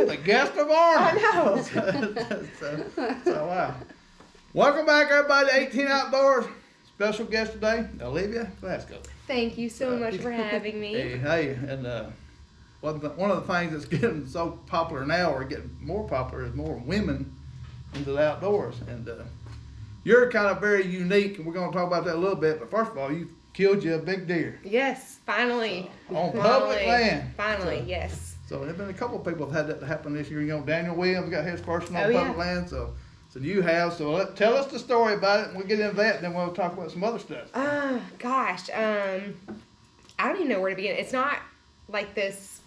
The guest of honor. I know. So wow. Welcome back, everybody, to 18 Outdoors. Special guest today, Olivia, Glasgow. Thank you so much for having me. Hey, and one of the things that's getting so popular now, or getting more popular, is more women into the outdoors. And you're kind of very unique, and we're going to talk about that a little bit. But first of all, you killed you a big deer. Yes, finally. On public land. Finally, yes. So there's been a couple of people have had that happen this year. You know, Daniel Williams got his first one on public land. So you have. So tell us the story about it, and we'll get into that, and then we'll talk about some other stuff. Gosh, I don't even know where to begin. It's not like this,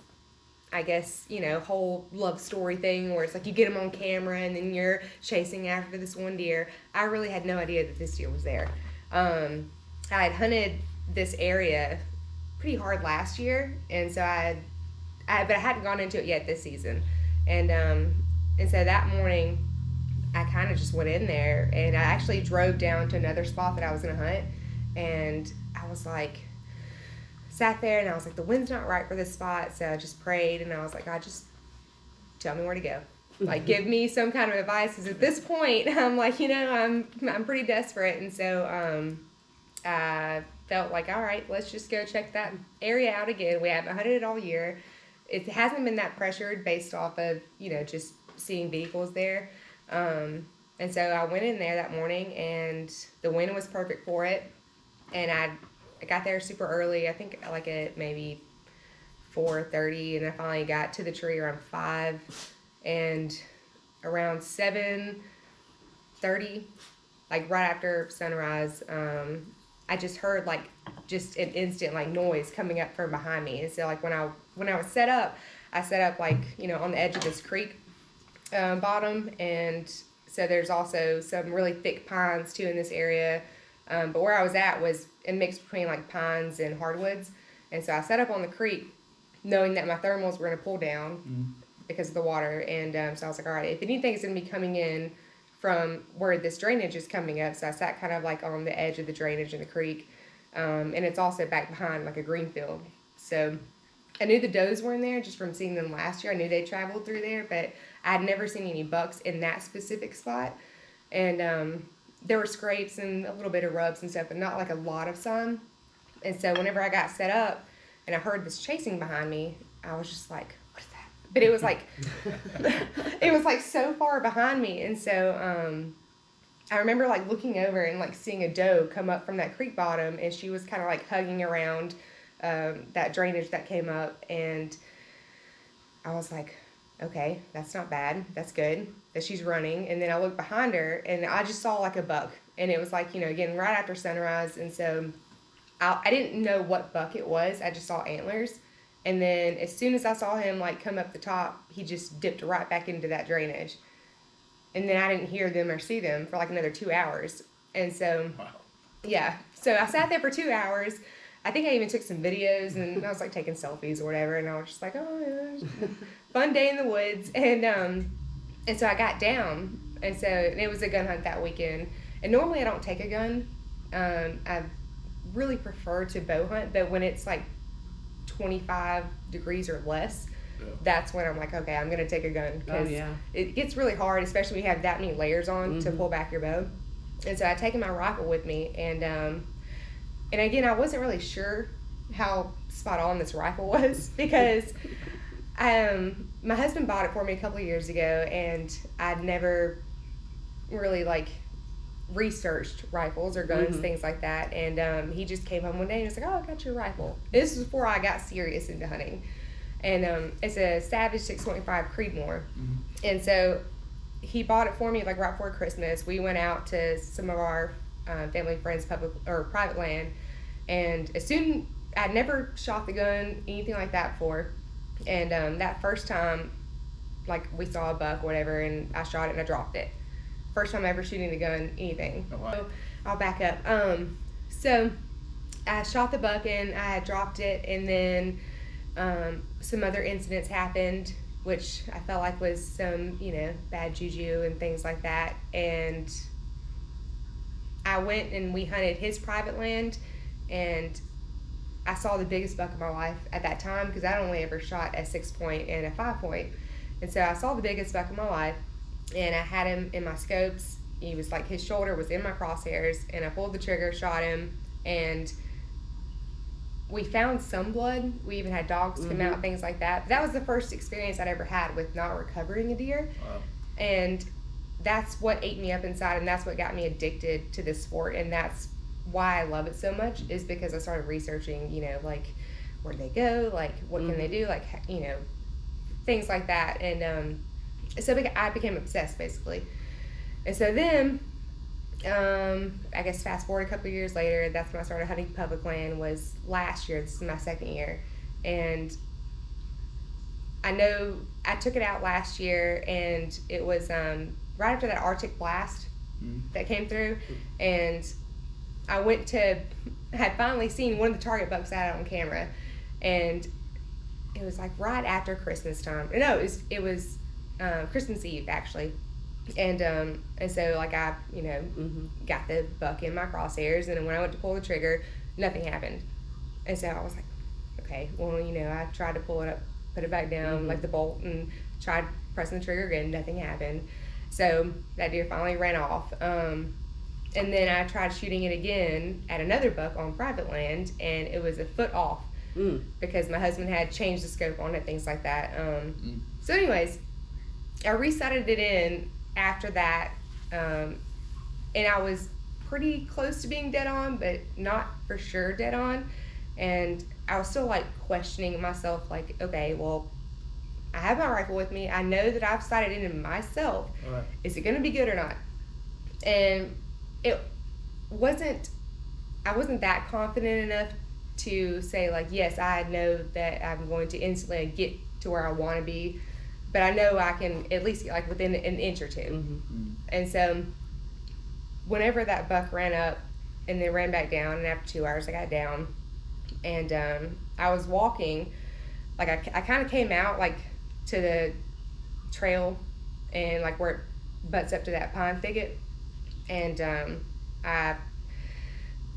I guess, whole love story thing where it's like you get them on camera and then you're chasing after this one deer. I really had no idea that this deer was there. I had hunted this area pretty hard last year, and so but I hadn't gone into it yet this season. And so that morning, I kind of just went in there, and I actually drove down to another spot that I was going to hunt, and I was like, sat there, and I was like, the wind's not right for this spot, so I just prayed, and I was like, God, just tell me where to go. Like, give me some kind of advice, because at this point, I'm like, I'm pretty desperate, and so I felt like, all right, let's just go check that area out again. We haven't hunted it all year. It hasn't been that pressured based off of, just seeing vehicles there. And so I went in there that morning, and the wind was perfect for it. And I got there super early, I think like at maybe 4:30, and I finally got to the tree around 5, and around 7:30, like right after sunrise, I just heard like just an instant like noise coming up from behind me. And so like when I was set up, I set up like, on the edge of this creek bottom, and so there's also some really thick pines too in this area, but where I was at was a mix between like pines and hardwoods, and so I set up on the creek knowing that my thermals were going to pull down because of the water, and so I was like, all right, if anything's going to be coming in from where this drainage is coming up, so I sat kind of like on the edge of the drainage in the creek, and it's also back behind like a green field, so I knew the does were in there just from seeing them last year. I knew they traveled through there, but I had never seen any bucks in that specific spot. And there were scrapes and a little bit of rubs and stuff, but not like a lot of sun. And so whenever I got set up and I heard this chasing behind me, I was just like, what is that? But it was like, it was like so far behind me. And so I remember like looking over and like seeing a doe come up from that creek bottom, and she was kind of like hugging around that drainage that came up, and I was like, okay, that's not bad, that's good that she's running. And then I looked behind her, and I just saw like a buck, and it was like, again, right after sunrise, and so I didn't know what buck it was. I just saw antlers, and then as soon as I saw him like come up the top, he just dipped right back into that drainage, and then I didn't hear them or see them for like another 2 hours. And so yeah, so I sat there for 2 hours. I think I even took some videos, and I was like taking selfies or whatever, and I was just like, oh yeah, fun day in the woods. And so I got down, and so it was a gun hunt that weekend. And normally I don't take a gun. I really prefer to bow hunt, but when it's like 25 degrees or less, that's when I'm like, okay, I'm gonna take a gun, because it gets really hard, especially when you have that many layers on to pull back your bow. And so I'd taken my rifle with me, and again, I wasn't really sure how spot on this rifle was, because my husband bought it for me a couple of years ago, and I'd never really like researched rifles or guns, things like that. And he just came home one day and was like, oh, I got your rifle. This was before I got serious into hunting. And it's a Savage 6.5 Creedmoor. And so he bought it for me like right before Christmas. We went out to some of our family friends' public or private land, and I'd never shot the gun, anything like that before, and that first time, like, we saw a buck or whatever, and I shot it and I dropped it. First time ever shooting the gun, anything. Oh, wow. So I'll back up. So I shot the buck and I had dropped it, and then some other incidents happened, which I felt like was some, bad juju and things like that. And I went and we hunted his private land, and I saw the biggest buck of my life at that time, because I'd only ever shot a 6-point and a 5-point. And so I saw the biggest buck of my life, and I had him in my scopes. He was like, his shoulder was in my crosshairs, and I pulled the trigger, shot him, and we found some blood. We even had dogs come out, things like that. But that was the first experience I'd ever had with not recovering a deer. Wow. And that's what ate me up inside, and that's what got me addicted to this sport, and that's why I love it so much, is because I started researching, you know, like, where'd they go, like, what can they do, like, you know, things like that. And so I became obsessed, basically. And so then, I guess fast forward a couple of years later, that's when I started hunting public land, was last year. This is my second year. And I know I took it out last year, and it was right after that Arctic blast that came through. And I had finally seen one of the target bucks I had on camera. And it was like right after Christmas time. No, it was Christmas Eve, actually. And so like I, you know, got the buck in my crosshairs, and then when I went to pull the trigger, nothing happened. And so I was like, okay, well, you know, I tried to pull it up, put it back down, like the bolt, and tried pressing the trigger again, nothing happened. So that deer finally ran off. And then I tried shooting it again at another buck on private land, and it was a foot off because my husband had changed the scope on it, things like that. So anyways, I resighted it in after that, and I was pretty close to being dead on, but not for sure dead on. And I was still like questioning myself, like, okay, well, I have my rifle with me. I know that I've sighted it in myself. Right. Is it going to be good or not? And I wasn't that confident enough to say, like, yes, I know that I'm going to instantly get to where I want to be, but I know I can at least get like within an inch or two. And so whenever that buck ran up and then ran back down, and after 2 hours I got down, and I was walking, like I kind of came out like to the trail and like where it butts up to that pine thicket, and I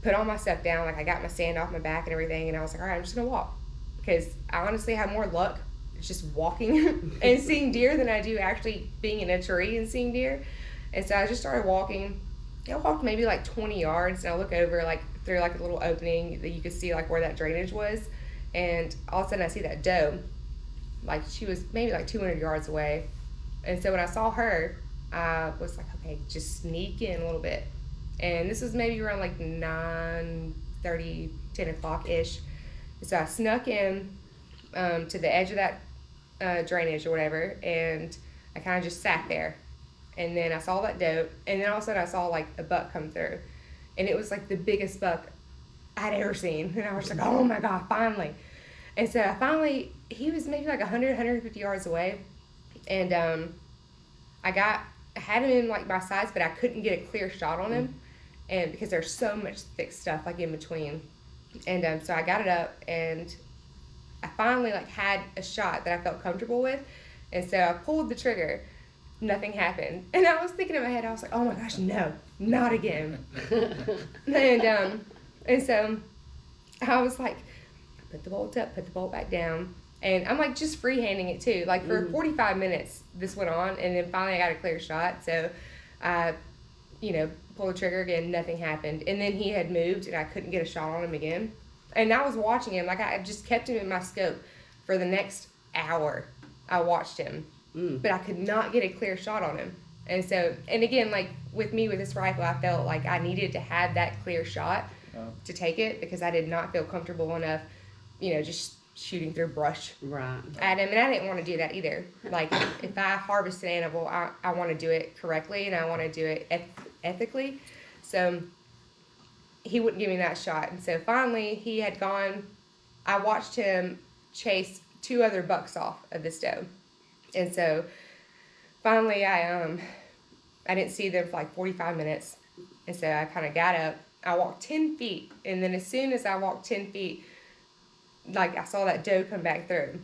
put all my stuff down, like I got my stand off my back and everything, and I was like, all right, I'm just gonna walk, because I honestly have more luck just walking and seeing deer than I do actually being in a tree and seeing deer. And so I just started walking. I walked maybe like 20 yards, and I look over like through like a little opening that you could see like where that drainage was, and all of a sudden I see that doe, like she was maybe like 200 yards away. And so when I saw her, I was like, okay, just sneak in a little bit. And this was maybe around like 9:30, 10 o'clock ish. So I snuck in to the edge of that drainage or whatever, and I kind of just sat there. And then I saw that doe, and then all of a sudden I saw like a buck come through, and it was like the biggest buck I'd ever seen. And I was like, oh my God, finally. And so he was maybe like 100, 150 yards away, and I had him in like my sights, but I couldn't get a clear shot on him, and because there's so much thick stuff like in between. And so I got it up, and I finally like had a shot that I felt comfortable with, and so I pulled the trigger. Nothing happened, and I was thinking in my head, I was like, oh my gosh, no, not again. And so I was like, put the bolt up, put the bolt back down, and I'm like just freehanding it too. Like for 45 minutes this went on, and then finally I got a clear shot. So I, pulled the trigger again, nothing happened, and then he had moved, and I couldn't get a shot on him again. And I was watching him, like I just kept him in my scope for the next hour. I watched him, but I could not get a clear shot on him. And so, and again, like with me with this rifle, I felt like I needed to have that clear shot to take it, because I did not feel comfortable enough, just shooting through brush at him. And I didn't want to do that either. Like if I harvest an animal, I want to do it correctly, and I want to do it ethically. So he wouldn't give me that shot. And so finally he had gone. I watched him chase 2 other bucks off of this doe. And so finally I didn't see them for like 45 minutes. And so I kind of got up. I walked 10 feet. And then as soon as I walked 10 feet, like I saw that doe come back through,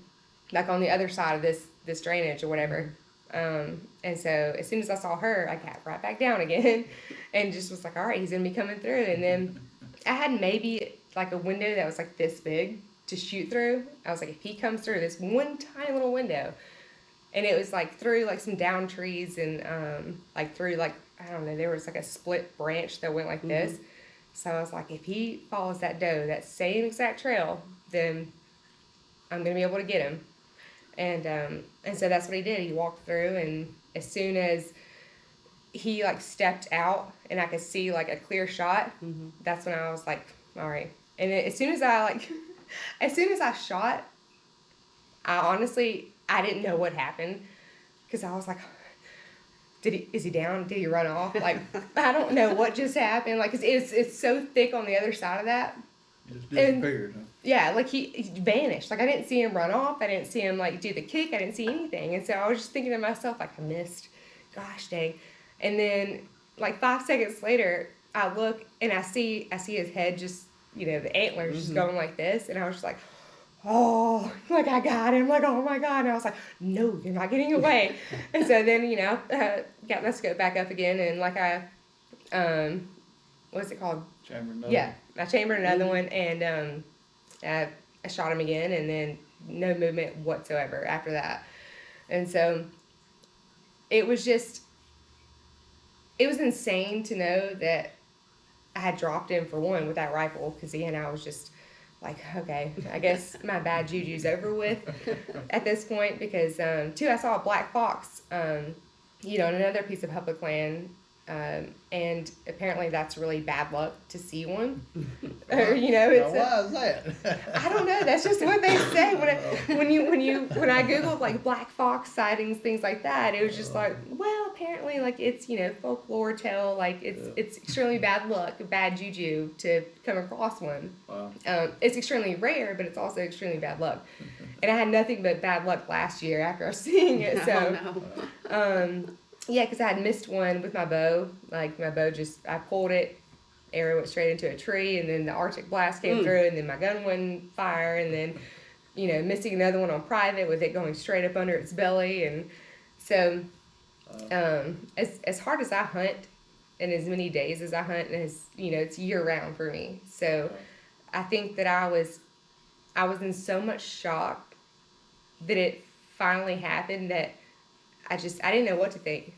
like on the other side of this drainage or whatever. And so as soon as I saw her, I got right back down again and just was like, all right, he's going to be coming through. And then I had maybe like a window that was like this big to shoot through. I was like, if he comes through this one tiny little window, and it was like through like some down trees and like through like I don't know, there was like a split branch that went like this. So I was like, if he follows that doe that same exact trail, then I'm gonna be able to get him. And so that's what he did. He walked through, and as soon as he like stepped out and I could see like a clear shot, that's when I was like, all right. And as soon as I like, as soon as I shot, I honestly, I didn't know what happened, because I was like, is he down? Did he run off? Like, I don't know what just happened. Like, it's so thick on the other side of that. He just disappeared. Huh? Yeah, like he vanished. Like, I didn't see him run off. I didn't see him like do the kick. I didn't see anything. And so I was just thinking to myself, like, I missed. Gosh dang. And then like 5 seconds later, I look and I see his head just, you know, the antlers just going like this. And I was just like, oh, like I got him. Like, oh my God. And I was like, no, you're not getting away. And so then, you know, got my scope back up again. And like what's it called? Chambered another. Yeah, I chambered another one, and I shot him again, and then no movement whatsoever after that. And so it was insane to know that I had dropped him for one with that rifle, because again, I was just like, okay, I guess my bad juju's over with at this point, because two, I saw a black fox, you know, in another piece of public land. And apparently that's really bad luck to see one. Or, you know, it's why is that? I don't know. That's just what they say when I googled like black fox sightings, things like that. It was just like, well, apparently like it's, you know, folklore tale, like it's extremely bad luck, bad juju to come across one. Wow. It's extremely rare, but it's also extremely bad luck. And I had nothing but bad luck last year after seeing it. So. Yeah, because I had missed one with my bow. Like, my bow I pulled it, arrow went straight into a tree, and then the Arctic blast came through, and then my gun wouldn't fire, and then, you know, missing another one on private with it going straight up under its belly. And so, as hard as I hunt, and as many days as I hunt, and as, you know, it's year-round for me. So, I think that I was in so much shock that it finally happened that I didn't know what to think.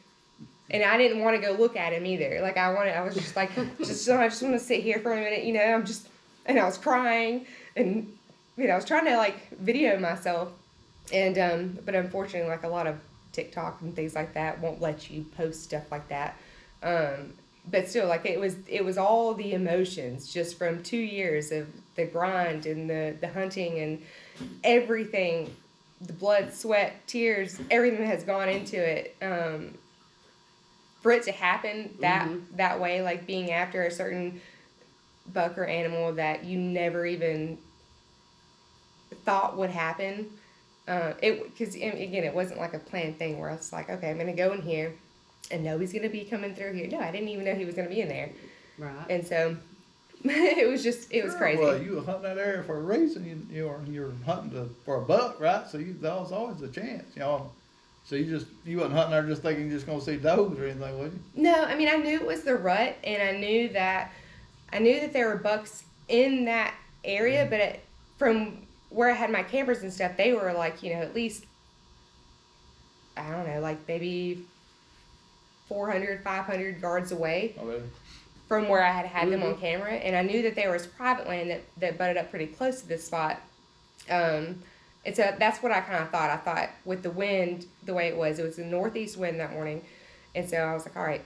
And I didn't want to go look at him either. Like, I was just like, I just want to sit here for a minute, you know, and I was crying, and, you know, I was trying to like video myself. And, but unfortunately, like a lot of TikTok and things like that won't let you post stuff like that. But still, like, it was all the emotions just from 2 years of the grind and the hunting and everything. The blood, sweat, tears, everything that has gone into it, for it to happen that way, like being after a certain buck or animal that you never even thought would happen, because again, it wasn't like a planned thing where I was like, okay, I'm gonna go in here and know he's gonna be coming through here. No, I didn't even know he was gonna be in there. Right. And so it was crazy. Well, you were hunting that area for a reason. You're hunting for a buck, right? So that was always a chance, you know. So you wasn't hunting there just thinking you're just gonna see does or anything, was you? No, I mean, I knew it was the rut, and I knew that there were bucks in that area, but from where I had my campers and stuff, they were like, you know, at least, I don't know, like maybe 400, 500 yards away. Oh, really? From where I had them on camera, and I knew that there was private land that butted up pretty close to this spot. And so that's what I kind of thought. I thought with the wind, the way it was a northeast wind that morning, and so I was like, all right,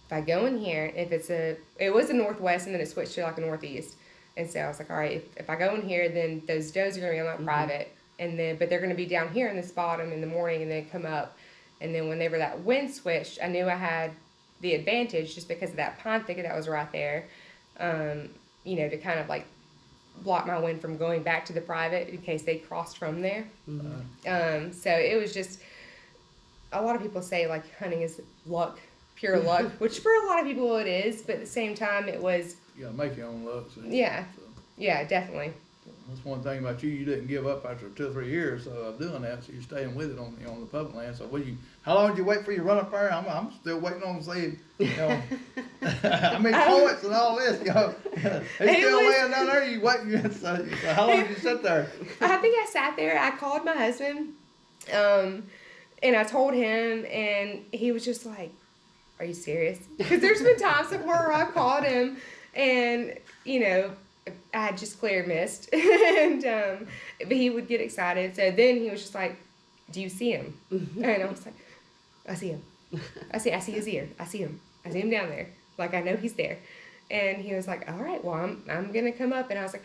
if I go in here, it was a northwest, and then it switched to like a northeast, and so I was like, all right, if I go in here, then those does are gonna be on that private, and then but they're gonna be down here in this bottom in the morning, and then come up, and then whenever that wind switched, I knew I had the advantage just because of that pine thicket that was right there, you know, to kind of like block my wind from going back to the private in case they crossed from there. So it was just, a lot of people say like hunting is luck, pure luck, which for a lot of people it is, but at the same time it was. You gotta make your own luck. So, yeah, yeah, definitely. That's one thing about you. You didn't give up after 2 or 3 years of doing that, so you're staying with it on the public land. So how long did you wait for you to run up there? I'm still waiting on to see, you know, I mean, points and all this, you know. He's still laying down there. You waiting? So how long did you sit there? I think I sat there. I called my husband, And I told him, and he was just like, "Are you serious?" Because there's been times where I called him, and I had just clear missed, and but he would get excited. So then he was just like, "Do you see him?" And I was like, "I see him. I see his ear. I see him. I see him down there. Like, I know he's there." And he was like, "All right, well, I'm gonna come up." And I was like,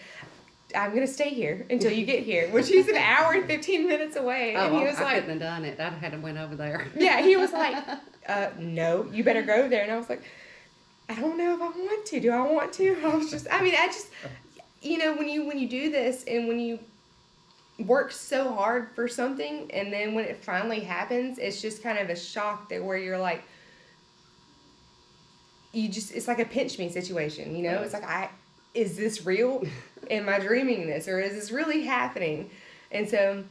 "I'm gonna stay here until you get here," which he's an hour and 15 minutes away. Oh, And he was I like, couldn't have done it. I'd have had to went over there. yeah, he was like, "No, you better go there." And I was like, "I don't know if I want to. Do I want to?" I just, when you do this and when you work so hard for something, and then when it finally happens, it's just kind of a shock that where you're like, it's like a pinch me situation, It's like, is this real? Am I dreaming this, or is this really happening? And so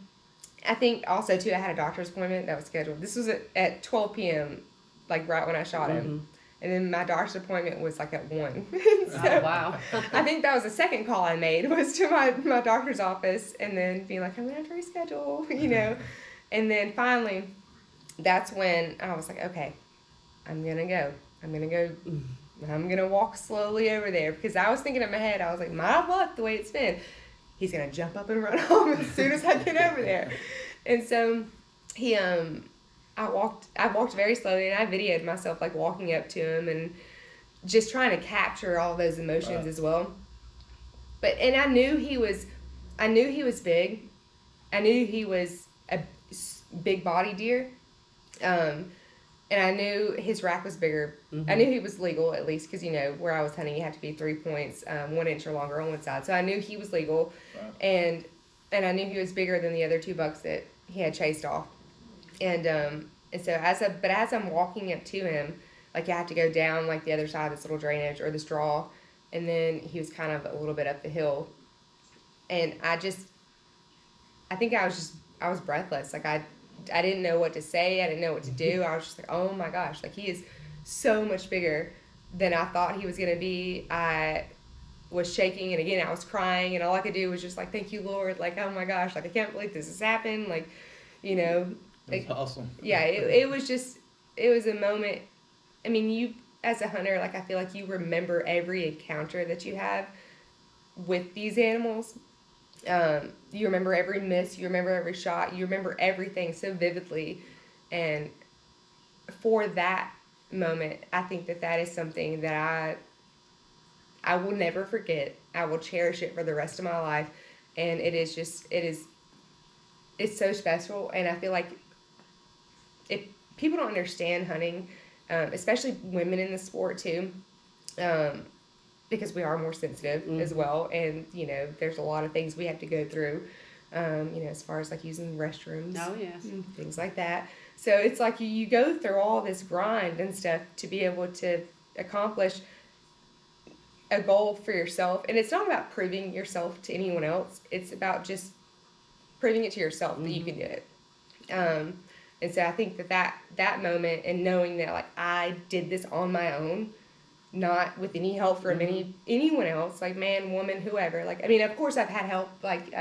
I think also too, I had a doctor's appointment that was scheduled. This was at 12 p.m., like right when I shot him. And then my doctor's appointment was like at 1. So Oh, wow. I think that was the second call I made, was to my doctor's office, and then being like, "I'm going to have to reschedule," And then finally, that's when I was like, okay, I'm going to go. I'm going to walk slowly over there, because I was thinking in my head, I was like, my luck, the way it's been, he's going to jump up and run home as soon as I get over there. And so I walked very slowly, and I videoed myself like walking up to him and just trying to capture all those emotions as well. And I knew he was big. I knew he was a big body deer. And I knew his rack was bigger. I knew he was legal, at least, because, where I was hunting, you have to be 3 points, 1 inch or longer on one side. So I knew he was legal. Wow. And I knew he was bigger than the other 2 bucks that he had chased off. And so as I'm walking up to him, like, you have to go down like the other side of this little drainage or this draw, and then he was kind of a little bit up the hill, and I think I was breathless. Like, I didn't know what to say. I didn't know what to do. I was just like, oh my gosh, like, he is so much bigger than I thought he was gonna be. I was shaking, and again I was crying, and all I could do was just like, "Thank you, Lord." Like, oh my gosh, like, I can't believe this has happened. Like, That's awesome. Yeah, it was a moment. I mean, you as a hunter, like, I feel like you remember every encounter that you have with these animals. You remember every miss, you remember every shot, you remember everything so vividly. And for that moment, I think that is something that I will never forget. I will cherish it for the rest of my life. And it's so special. And I feel like if people don't understand hunting, especially women in the sport too, because we are more sensitive as well, and there's a lot of things we have to go through, as far as like using restrooms, and things like that. So it's like you go through all this grind and stuff to be able to accomplish a goal for yourself. And it's not about proving yourself to anyone else. It's about just proving it to yourself that you can do it. And so I think that moment, and knowing that, like, I did this on my own, not with any help from anyone else, like, man, woman, whoever. Like, I mean, of course I've had help. Like,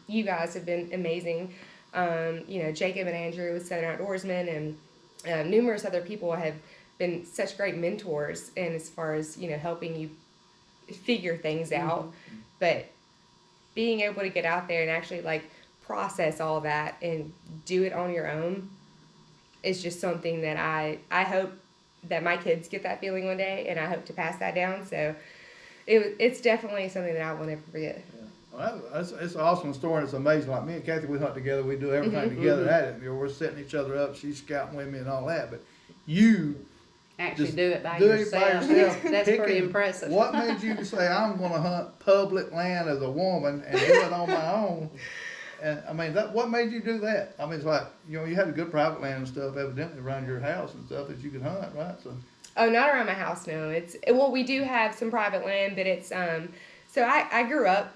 you guys have been amazing. Jacob and Andrew with Southern Outdoorsmen, and numerous other people have been such great mentors, and as far as, helping you figure things out. But being able to get out there and actually, like, process all that and do it on your own is just something that I hope that my kids get that feeling one day, and I hope to pass that down. So it's definitely something that I will never forget. Well, it's an awesome story. It's amazing. Like, me and Kathy, we hunt together. We do everything together at it. We're setting each other up. She's scouting with me and all that. But you actually just do it by yourself. That's pretty impressive. What made you say, I'm going to hunt public land as a woman and do it on my own? And I mean, what made you do that? I mean, it's like, you had a good private land and stuff evidently around your house and stuff that you could hunt, right? So. Oh, not around my house, no. We do have some private land, but it's so I grew up,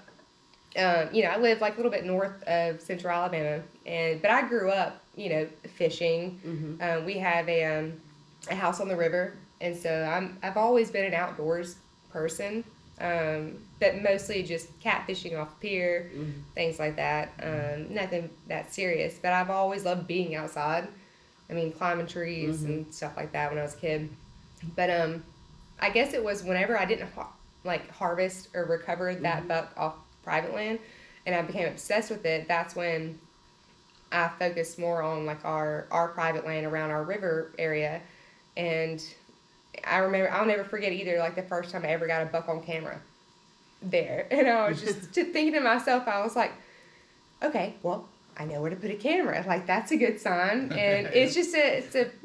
I live like a little bit north of Central Alabama, but I grew up, fishing. We have a house on the river, and so I've always been an outdoors person. But mostly just catfishing off the pier, things like that. Nothing that serious, but I've always loved being outside. I mean, climbing trees and stuff like that when I was a kid. But I guess it was whenever I didn't harvest or recover that buck off private land, and I became obsessed with it. That's when I focused more on like our private land around our river area. And I remember, I'll never forget either, like the first time I ever got a buck on camera there. And I was just thinking to myself, I was like, okay, well, I know where to put a camera. Like, that's a good sign. And it's just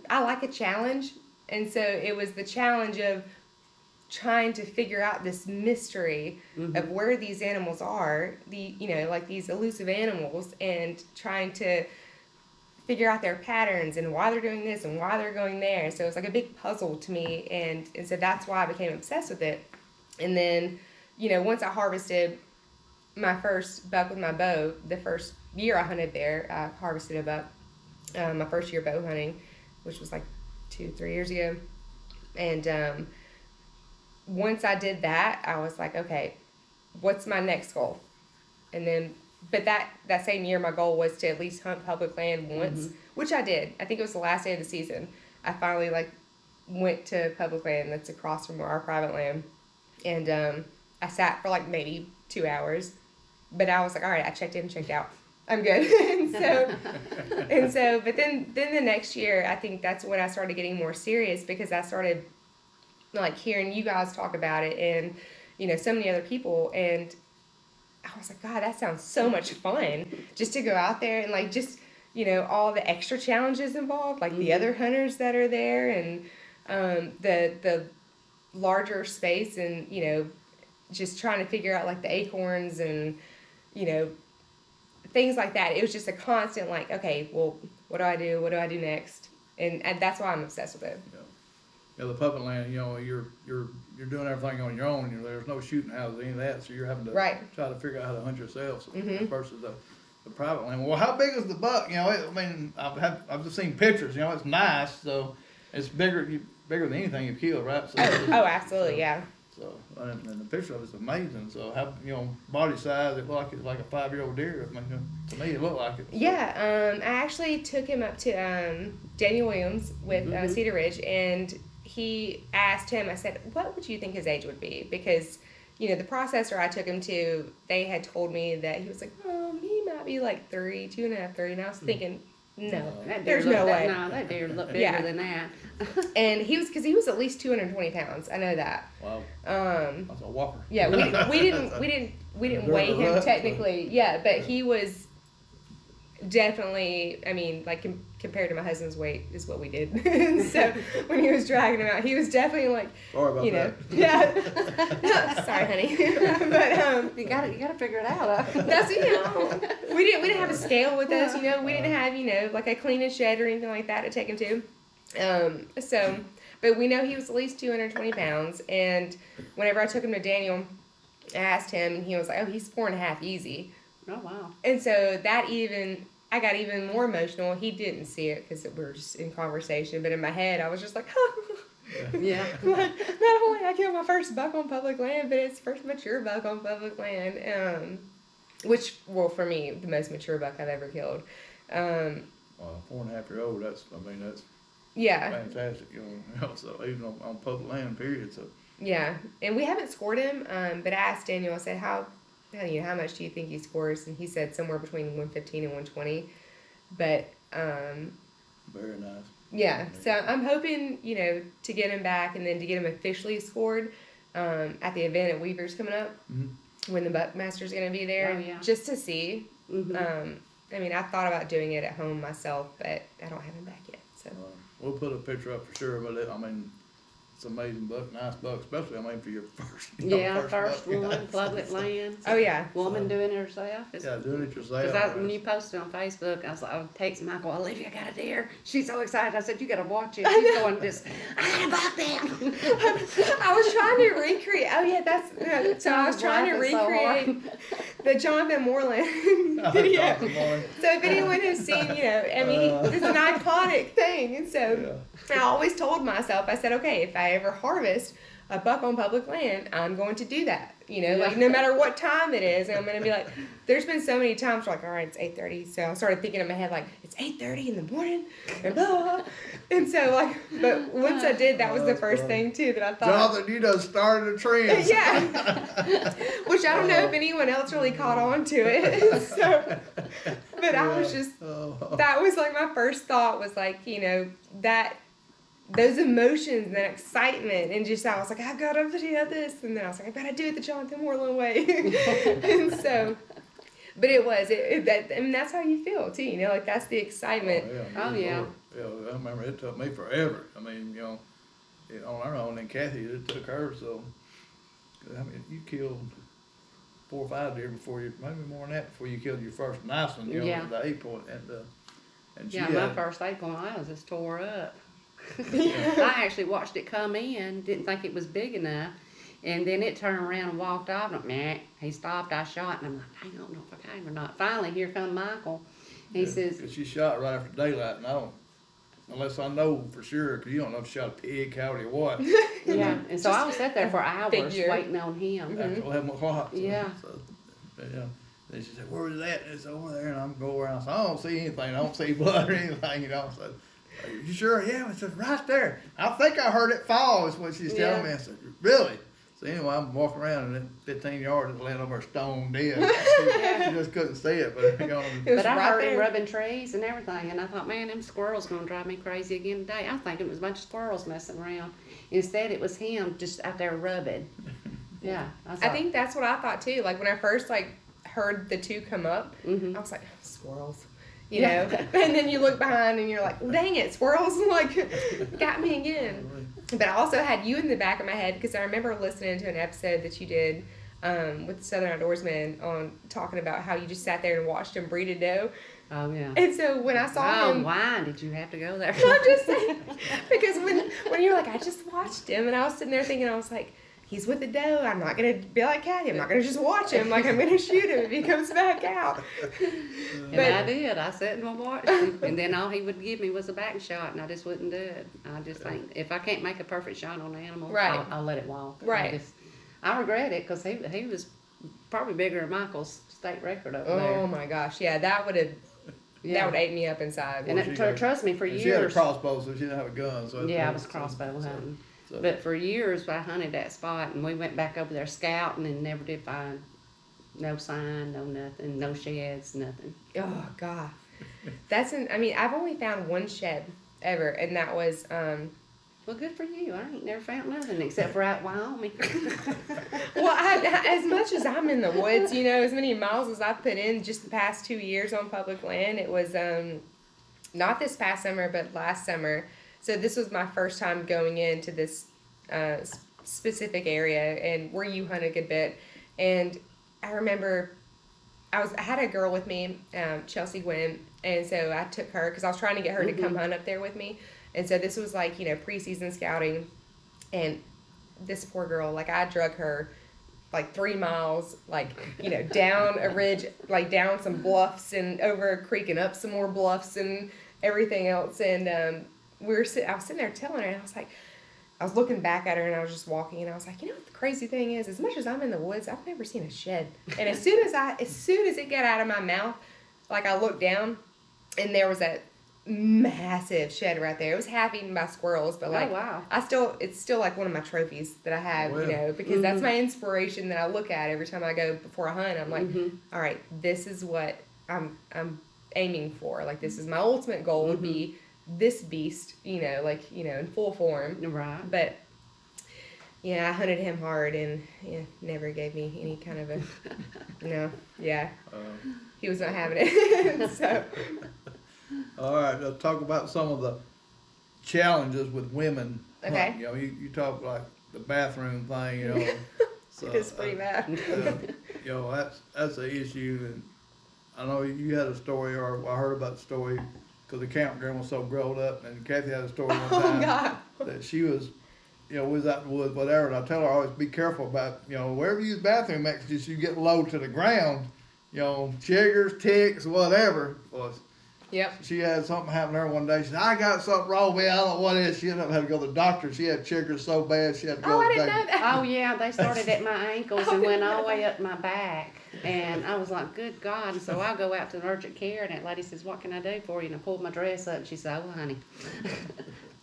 I like a challenge. And so it was the challenge of trying to figure out this mystery of where these animals are, like these elusive animals, and trying to figure out their patterns and why they're doing this and why they're going there. So it was like a big puzzle to me, and so that's why I became obsessed with it. And then, once I harvested my first buck with my bow, the first year I hunted there, I harvested a buck, my first year bow hunting, which was like 2-3 years ago. And once I did that, I was like, okay, what's my next goal? And then, but that same year, my goal was to at least hunt public land once, which I did. I think it was the last day of the season. I finally went to public land that's across from our private land. And I sat for maybe 2 hours, but I was like, all right, I checked in, checked out. I'm good. But then the next year, I think that's when I started getting more serious, because I started hearing you guys talk about it and, so many other people. And I was like, God, that sounds so much fun just to go out there and just, all the extra challenges involved, the other hunters that are there, and the larger space, and, just trying to figure out the acorns and, things like that. It was just a constant okay, well, what do I do? What do I do next? And that's why I'm obsessed with it. Yeah, the public land, you're doing everything on your own. There's no shooting houses, any of that, so you're having to try to figure out how to hunt yourself versus the private land. Well, how big is the buck? I've just seen pictures. It's nice, so it's bigger than anything you've killed, right? So, absolutely, yeah. So, and the picture of it's amazing. So, how body size, it looked like it's like a 5-year-old deer. To me, it looked like it. So. Yeah, I actually took him up to Daniel Williams with Cedar Ridge, and he asked him, I said, what would you think his age would be? Because, the processor I took him to, they had told me that he was like, he might be 3, 2.5, 3. And I was thinking, no, there's no way. No, that deer looked bigger than that. And because he was at least 220 pounds. I know that. Wow. That's a whopper. Yeah, we didn't weigh him technically. Yeah, but he was definitely, compared to my husband's weight is what we did. So when he was dragging him out, he was definitely sorry about that. Yeah. Sorry, honey. But you gotta figure it out. That's we didn't have a scale with us. We didn't have a cleaning shed or anything like that to take him to. But we know he was at least 220 pounds. And whenever I took him to Daniel, I asked him, and he was like, "Oh, he's 4.5 easy." Oh wow. And so I got even more emotional. He didn't see it because we were just in conversation, but in my head, I was just like, yeah. Not only I killed my first buck on public land, but it's the first mature buck on public land, which, well, for me, the most mature buck I've ever killed. 4.5-year-old, that's fantastic, so even on public land, period, so. Yeah, and we haven't scored him, but I asked Daniel, I said, how much do you think he scores? And he said somewhere between 115 and 120. But very nice. Yeah, so I'm hoping to get him back, and then to get him officially scored at the event at Weaver's coming up when the Buckmaster's going to be there, just to see. I thought about doing it at home myself, but I don't have him back yet. So we'll put a picture up for sure. But it's an amazing buck, nice buck, especially for your first. First one, public land. Oh yeah, woman doing it herself. Doing it yourself. Because when you posted on Facebook, I was like, I text Michael, Olivia got a deer. She's so excited. I said, you got to watch it. She's going this. I got a buck there. I was trying to recreate. Oh yeah, so I was trying to recreate the Jonathan Moreland video. Jonathan Moreland. So if anyone has seen, I mean, it's an iconic thing. And so I always told myself, I said, okay, if I ever harvest a buck on public land, I'm going to do that. Like no matter what time it is, I'm going to be like, there's been so many times where like, all right, it's 8:30. So I started thinking in my head, like, it's 8:30 in the morning, and blah, blah, blah. And so like, but once I did, that was the first thing too that I thought. Jonathan, you done started a trend. Yeah. Which I don't know if anyone else really caught on to it. So, but I was just, that was like my first thought was like, that, those emotions and that excitement and just I was like, I've got to video this, and then I was like, I've got to do it the Jonathan Moreland way. And so, but it was I mean that's how you feel too, like that's the excitement. Oh yeah. Yeah, I remember it took me forever. I mean, on our own, and Kathy, it took her. So, I mean, you killed 4 or 5 deer before you, maybe more than that, before you killed your first nice one. The 8-point, and she my first 8-point I was just tore up. I actually watched it come in, didn't think it was big enough, and then it turned around and walked off. And nah, he stopped. I shot, and I'm like, I don't know if I came or not. Finally, here come Michael. He says, because she shot right after daylight, and I don't, unless I know for sure, because you don't know if she shot a pig, coyote, or what. yeah. And so I was sat there for hours figure. waiting on him. After 11 o'clock. So, Yeah. So, yeah. Then she said, "Where was it at?" And it's over there, and I'm going around. I said, I don't see anything. I don't see blood or anything, So, are you sure? Yeah, it's just right there. I think I heard it fall, is what she's telling me. I said, really? So anyway, I'm walking around, and then 15 yards, it landed over a stone dead. You just couldn't see it, but But I right heard him there. rubbing trees and everything, and I thought, man, them squirrels gonna drive me crazy again today. I think it was a bunch of squirrels messing around. Instead, it was him just out there rubbing. Yeah, I think that's what I thought too. Like when I first heard the two come up, Mhm. I was like, squirrels. And then you look behind and you're like, well, dang it, squirrels got me again. But I also had you in the back of my head because I remember listening to an episode that you did with the Southern Outdoorsman on talking about how you just sat there and watched him breed a doe. Oh yeah. And so when I saw him, why did you have to go there? I'm just saying, because when you're like, I just watched him, and I was sitting there thinking, I was like, he's with the doe. I'm not gonna be like Kathy. I'm not gonna just watch him. Like I'm gonna shoot him if he comes back out. And I did. I sat and watched him, and then all he would give me was a back shot, and I just wouldn't do it. I just think if I can't make a perfect shot on an animal, Right. I'll let it walk. Right. I regret it because he was probably bigger than Michael's state record up there. Oh my gosh, yeah, that would have ate me up inside. And trust me, for years. She had a crossbow, so she didn't have a gun. So I was crossbow hunting. But for years, I hunted that spot, and we went back over there scouting and never did find no sign, no nothing, no sheds, nothing. Oh God, I've only found one shed ever, and that was Well, good for you. I ain't never found nothing except for out in Wyoming. well, as much as I'm in the woods, as many miles as I've put in just the past 2 years on public land. It was not this past summer, but last summer. So this was my first time going into this specific area and where you hunt a good bit. And I remember I had a girl with me, Chelsea Gwynn, and so I took her because I was trying to get her to come hunt up there with me. And so this was preseason scouting, and this poor girl, I drug her 3 miles, down a ridge, down some bluffs and over a creek and up some more bluffs and everything else. And I was sitting there telling her, and I was looking back at her, and I was just walking, and I was like, what the crazy thing is, as much as I'm in the woods, I've never seen a shed. And as soon as it got out of my mouth, I looked down, and there was that massive shed right there. It was half eaten by squirrels, but oh, wow. it's still one of my trophies that I have, because that's my inspiration that I look at every time I go before I hunt. I'm like, all right, this is what I'm aiming for. This is my ultimate goal would be this beast, in full form. Right. But yeah, I hunted him hard, and never gave me any kind of he was not having it. So. All right, let's talk about some of the challenges with women. Okay. You talk the bathroom thing, So, it's pretty bad. That's an issue, and I know you had a story, or I heard about the story, because the campground was so grown up, and Kathy had a story one time God. that she was you know, was out in the woods, whatever, and I tell her always be careful about, you know, wherever you use bathroom exits, you get low to the ground, you know, chiggers, ticks, whatever. Was Yep. she had something happen to her one day. She said, I got something wrong with me. I don't know what it is. She ended up having to go to the doctor. She had chiggers so bad she had to go Oh, to I the didn't know doctor. that. Oh yeah, they started at my ankles and went all the way up my back. And I was like, good God. And so I go out to the urgent care and that lady says, what can I do for you? And I pulled my dress up and she said, oh honey,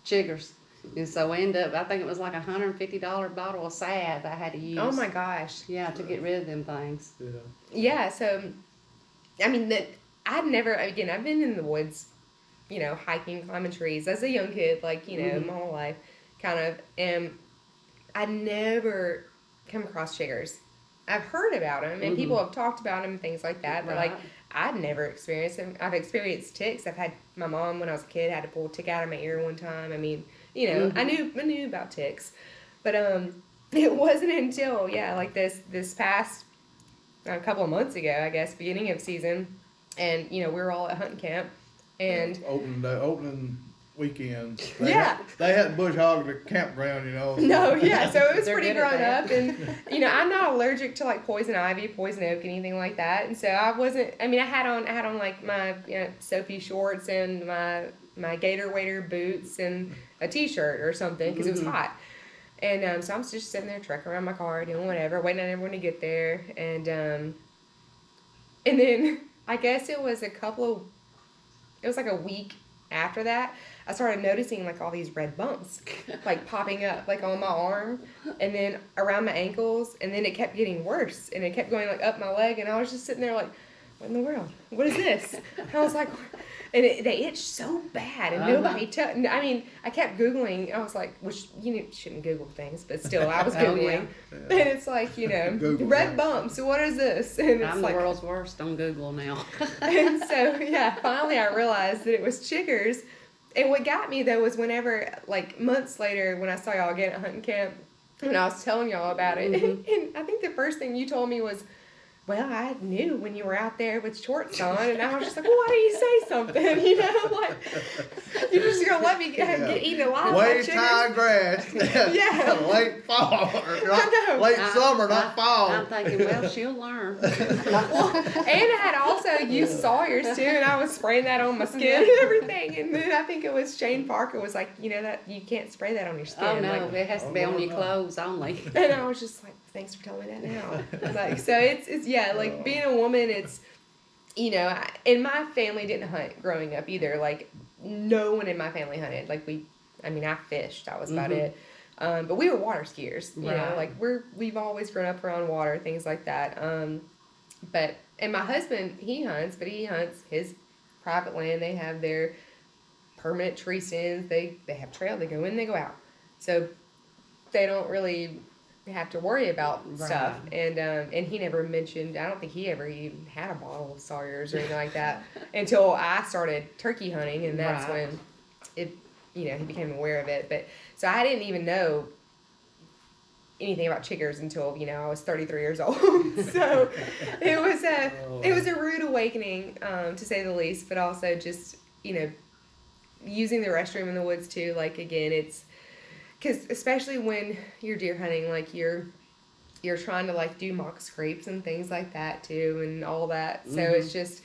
chiggers. And so I ended up, I think it was like $150 bottle of salve I had to use. Oh my gosh. Yeah, to get rid of them things. Yeah. Yeah, so, I mean, I've never, again, I've been in the woods, you know, hiking, climbing trees as a young kid, like, you know, my whole life, kind of, and I never come across chiggers. I've heard about them, and people have talked about them and things like that, but, like, I'd never experienced them. I've experienced ticks. I've had, my mom, when I was a kid, had to pull a tick out of my ear one time. I mean, you know, I knew about ticks, but, it wasn't until, like this past, a couple of months ago, I guess, beginning of season, and, you know, we were all at hunting camp, and Opening weekend. Yeah. They hadn't bush hogged the campground, you know. no, yeah, so it was They're pretty good at grown that. up, and, you know, I'm not allergic to, like, poison ivy, poison oak, anything like that, and so I wasn't, I mean, I had on, like, my, you know, soapy shorts and my gator waders boots and a t-shirt or something, because it was hot. And so I'm just sitting there trekking around my car, doing whatever, waiting on everyone to get there. And then I guess it was like a week after that, I started noticing like all these red bumps, like popping up, like on my arm, and then around my ankles, and then it kept getting worse, and it kept going like up my leg, and I was just sitting there like, what in the world? What is this? And I was like, and they itched so bad, and nobody I mean, I kept Googling. I was like, which, you know, shouldn't Google things, but still, I was Googling. And it's like, you know, Google, red bumps, what is this? And it's I'm like, the world's worst on Google now. and so, yeah, finally I realized that it was chiggers. And what got me, though, was whenever, like, months later, when I saw y'all again at hunting camp, and I was telling y'all about it, and I think the first thing you told me was, well, I knew when you were out there with shorts on, and I was just like, well, why do you say something? You know, like, you're just going to let me get eaten alive by Way chiggers? high grass. Yeah. Late fall. Or I know. late summer, not fall. I'm thinking, well, she'll learn. Well, and I had also used Sawyers, too, and I was spraying that on my skin and everything. And then I think it was Shane Parker was like, you know, that you can't spray that on your skin. Oh, no, Like, it has to be on your clothes only. and I was just like, thanks for telling me that now. Like, so it's yeah, like being a woman, it's, you know, and my family didn't hunt growing up either. Like, no one in my family hunted. Like, I fished. That was about it. But we were water skiers, you know, like we've always grown up around water, things like that. And my husband, he hunts, but he hunts his private land. They have their permanent tree stands. They have trail. They go in, they go out. So they don't really have to worry about stuff. And he never mentioned, I don't think he ever even had a bottle of Sawyers or anything like that until I started turkey hunting, and that's when it, you know, he became aware of it. But so I didn't even know anything about chiggers until, you know, I was 33 years old. So it was a rude awakening, to say the least, but also just, you know, using the restroom in the woods too. Like, again, it's because especially when you're deer hunting, like you're trying to like do mock scrapes and things like that too, and all that. So it's just,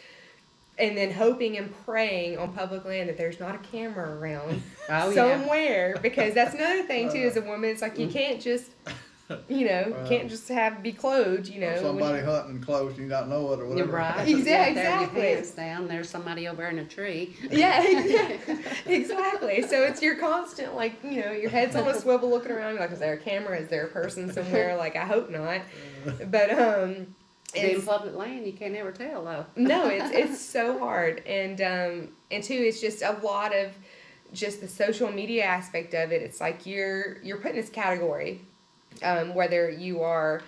and then hoping and praying on public land that there's not a camera around somewhere, because that's another thing too. As a woman, it's like you can't just, you know, can't just be clothed, you know. Somebody hunting close, you not know it or whatever. You're right. Exactly. Your pants down. There's somebody over in a tree. Yeah, exactly. So it's your constant, like, you know, your head's on a swivel looking around. You're like, is there a camera? Is there a person somewhere? Like, I hope not. But In public land, you can't ever tell though. No, it's so hard, and two, it's just a lot of just the social media aspect of it. It's like you're put in this category, whether you are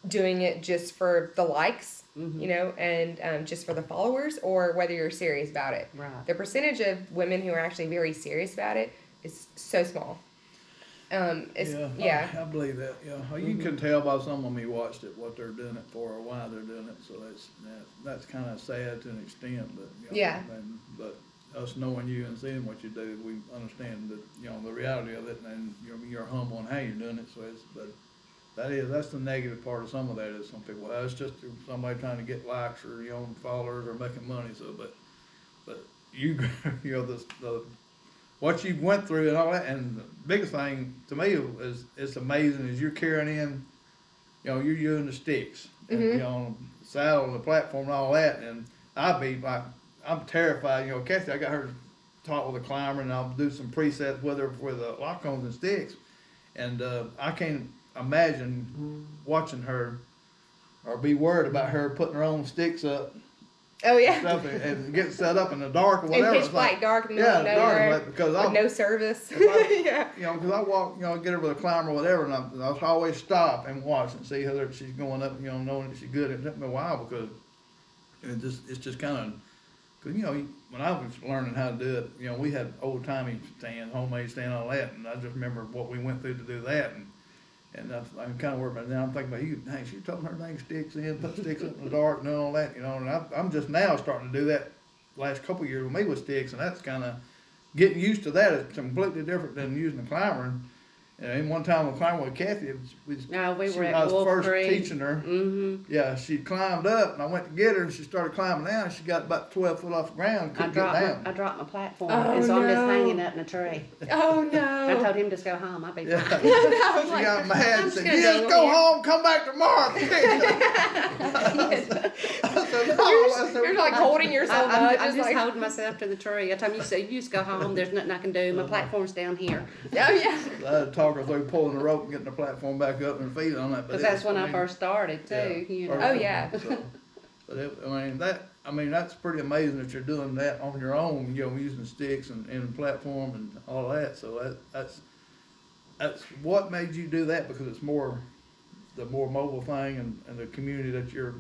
doing it just for the likes, you know, and just for the followers, or whether you're serious about it. Right. The percentage of women who are actually very serious about it is so small. I believe that. Yeah, you can tell by some of them you watched it what they're doing it for or why they're doing it. So that's kind of sad to an extent, but Yeah. But us knowing you and seeing what you do, we understand that, you know, the reality of it, and you're humble in how you're doing it. So but that's the negative part of some of that is some people, it's just somebody trying to get likes or, you know, followers or making money. So, but you, you know, the what you went through and all that, and the biggest thing to me is it's amazing is you're carrying in, you know, you're doing the sticks, and, you know, on the saddle and the platform and all that, and I'd be like, I'm terrified, you know, Kathy, I got her taught with a climber, and I'll do some presets with her with lock-ons and sticks, and I can't imagine watching her or be worried about her putting her own sticks up. Oh yeah. Stuff and get set up in the dark or whatever. And pitch black, dark in the middle of nowhere, because with no service. Yeah. You know, because I walk, you know, get her with a climber or whatever, and I'll always stop and watch and see whether she's going up, you know, knowing that she's good. It took me a while because it's just kind of, because, you know, when I was learning how to do it, you know, we had old-timey stand, homemade stand, all that, and I just remember what we went through to do that, and I'm kind of worried about it now. I'm thinking about you. Hey, she told her dang sticks in, put sticks up in the dark, and all that, you know. And I'm just now starting to do that. Last couple of years with me with sticks, and that's kind of getting used to that. It's completely different than using a climber. And one time with climbing with Kathy, we were at I was Wolf first Creek. teaching her. Yeah, she climbed up, and I went to get her, and she started climbing down. And she got about 12 foot off the ground, couldn't get down. I dropped my platform, Oh, and so I'm just no. hanging up in a tree. Oh no. I told him just go home. I'll be Yeah. fine. She got mad and said, gonna "You just dangle go here." home, come back tomorrow." I said, "No." I said, You're like holding yourself up, I'm just like, holding myself to the tree. I told him, you just go home. There's nothing I can do. My platform's down here. oh yeah. I had to talk her through pulling the rope and getting the platform back up and her feet on it. Because that's when I first started too. You know. Oh, yeah. So, but I mean that's pretty amazing that you're doing that on your own. You know, using sticks and platform and all that. So that's what made you do that, because it's the more mobile thing and the community that you're,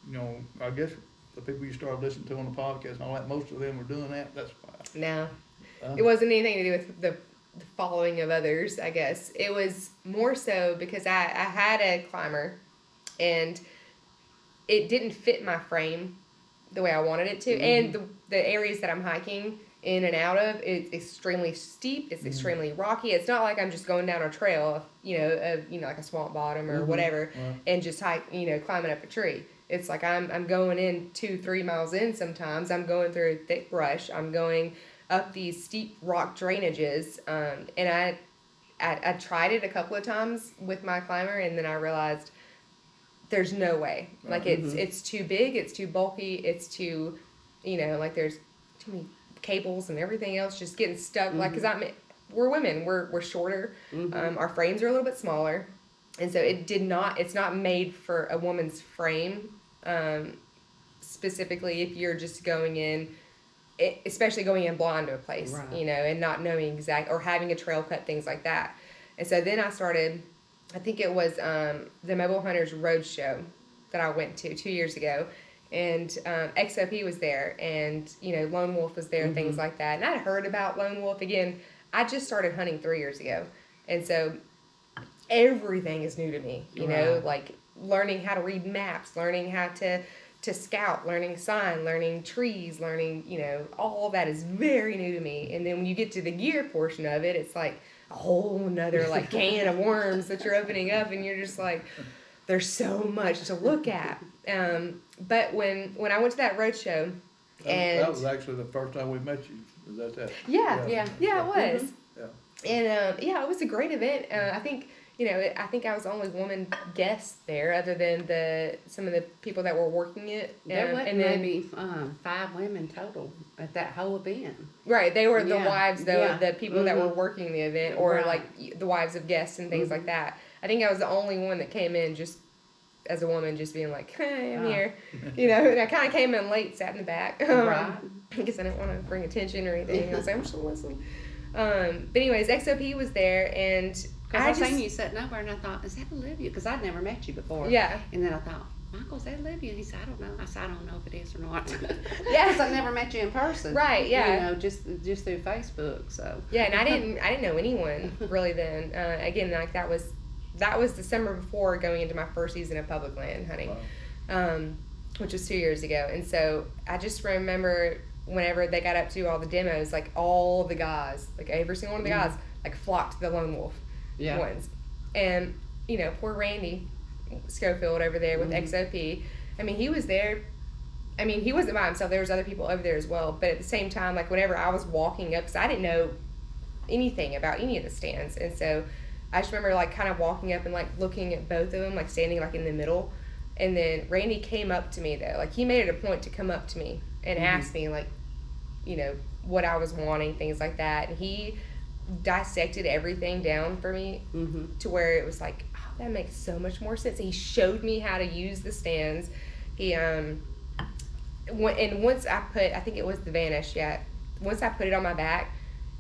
you know, I guess the people you started listening to on the podcast and all that, most of them were doing that. That's why. No. It wasn't anything to do with the following of others, I guess. It was more so because I had a climber and it didn't fit my frame the way I wanted it to. And the areas that I'm hiking in and out of, it's extremely steep, it's extremely rocky. It's not like I'm just going down a trail, you know, like a swamp bottom or whatever, and just climbing up a tree. It's like I'm going in 2-3 miles in sometimes. I'm going through thick brush. I'm going up these steep rock drainages, and I tried it a couple of times with my climber, and then I realized there's no way. Like it's too big, it's too bulky, it's too, you know, like there's too many cables and everything else just getting stuck. Like, cause we're women, we're shorter, our frames are a little bit smaller, and so it's not made for a woman's frame, specifically if you're just going in. Especially going in blind to a place, you know, and not knowing or having a trail cut, things like that. And so then I started, I think it was the Mobile Hunters Roadshow that I went to 2 years ago. And XOP was there, and, you know, Lone Wolf was there, and things like that. And I'd heard about Lone Wolf. Again, I just started hunting 3 years ago. And so everything is new to me, you know, like learning how to read maps, learning how to scout, learning sign, learning trees, learning, you know, all that is very new to me. And then when you get to the gear portion of it, it's like a whole nother like can of worms that you're opening up, and you're just like, there's so much to look at. But when I went to that roadshow, that was actually the first time we met you. Was that? Yeah, it was. Yeah. And it was a great event. I think, you know, I think I was the only woman guest there, other than some of the people that were working it. There was and then, maybe 5 women total at that whole event. Right, they were the wives, though, Yeah. the people that were working the event, or like the wives of guests and things like that. I think I was the only one that came in just as a woman, just being like, "Hey, I'm here," you know. And I kind of came in late, sat in the back, because I didn't want to bring attention or anything. I was like, I'm just gonna listen. But anyways, XOP was there, and I seen you sitting over, and I thought, is that Olivia? Because I'd never met you before. Yeah. And then I thought, Michael, is that Olivia? And he said, I don't know. I said, I don't know if it is or not. Yeah. Because I never met you in person. Right, yeah. You know, just through Facebook, so. Yeah, and I didn't know anyone really then. Again, like that was the summer before going into my first season of public land hunting, which was 2 years ago. And so I just remember whenever they got up to all the demos, like all the guys, like every single one of the guys, like flocked to the lone wolf ones. And, you know, poor Randy Schofield over there with XOP. I mean, he was there. I mean, he wasn't by himself. There was other people over there as well. But at the same time, like whenever I was walking up, because I didn't know anything about any of the stands. And so I just remember like kind of walking up and like looking at both of them, like standing like in the middle. And then Randy came up to me though. Like he made it a point to come up to me and ask me like, you know, what I was wanting, things like that. And he dissected everything down for me to where it was like, oh, that makes so much more sense. He showed me how to use the stands. He and once I put, I think it was the Vanish, once I put it on my back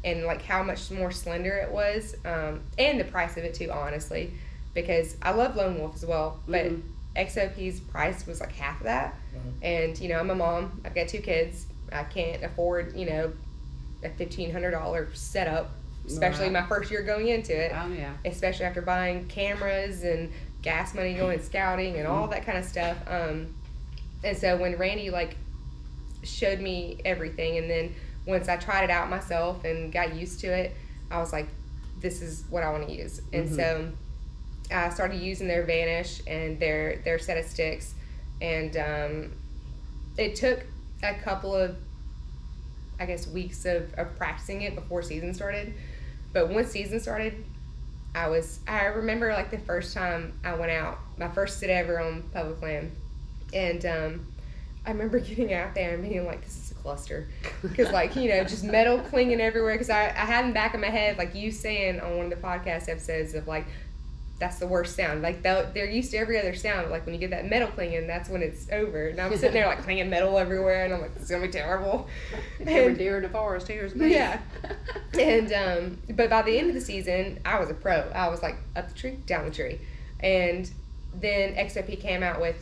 and like how much more slender it was, and the price of it too, honestly, because I love Lone Wolf as well, but XOP's price was like half of that. And you know, I'm a mom, I've got 2 kids, I can't afford, you know, a $1,500 setup, especially my first year going into it. Oh yeah. Especially after buying cameras and gas money going scouting and all that kind of stuff. And so when Randy like showed me everything, and then once I tried it out myself and got used to it, I was like, this is what I want to use. And so I started using their Vanish and their set of sticks, and it took a couple of, I guess, weeks of practicing it before season started. But once season started, I remember like the first time I went out, my first sit ever on public land, and I remember getting out there and being like, this is a cluster, because like, you know, just metal clinging everywhere, because I had in the back of my head, like you saying on one of the podcast episodes of like, that's the worst sound. Like they're used to every other sound, but like when you get that metal clinging, that's when it's over. And I'm sitting there like clinging metal everywhere, and I'm like, this is gonna be terrible. Every deer in the forest hears me. Yeah. And but by the end of the season, I was a pro. I was like up the tree, down the tree. And then XOP came out with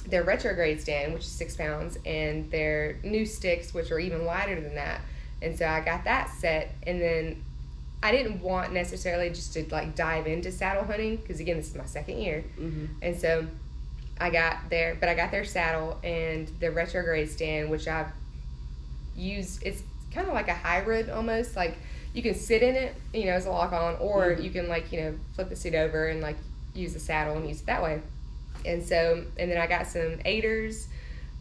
their retrograde stand, which is 6 pounds, and their new sticks, which are even lighter than that. And so I got that set, and then I didn't want necessarily just to like dive into saddle hunting, because again, this is my second year. And so I got their saddle and the retrograde stand, which I've used. It's kind of like a hybrid almost. Like you can sit in it, you know, as a lock on, or you can like, you know, flip the seat over and like use the saddle and use it that way. And so, and then I got some aiders.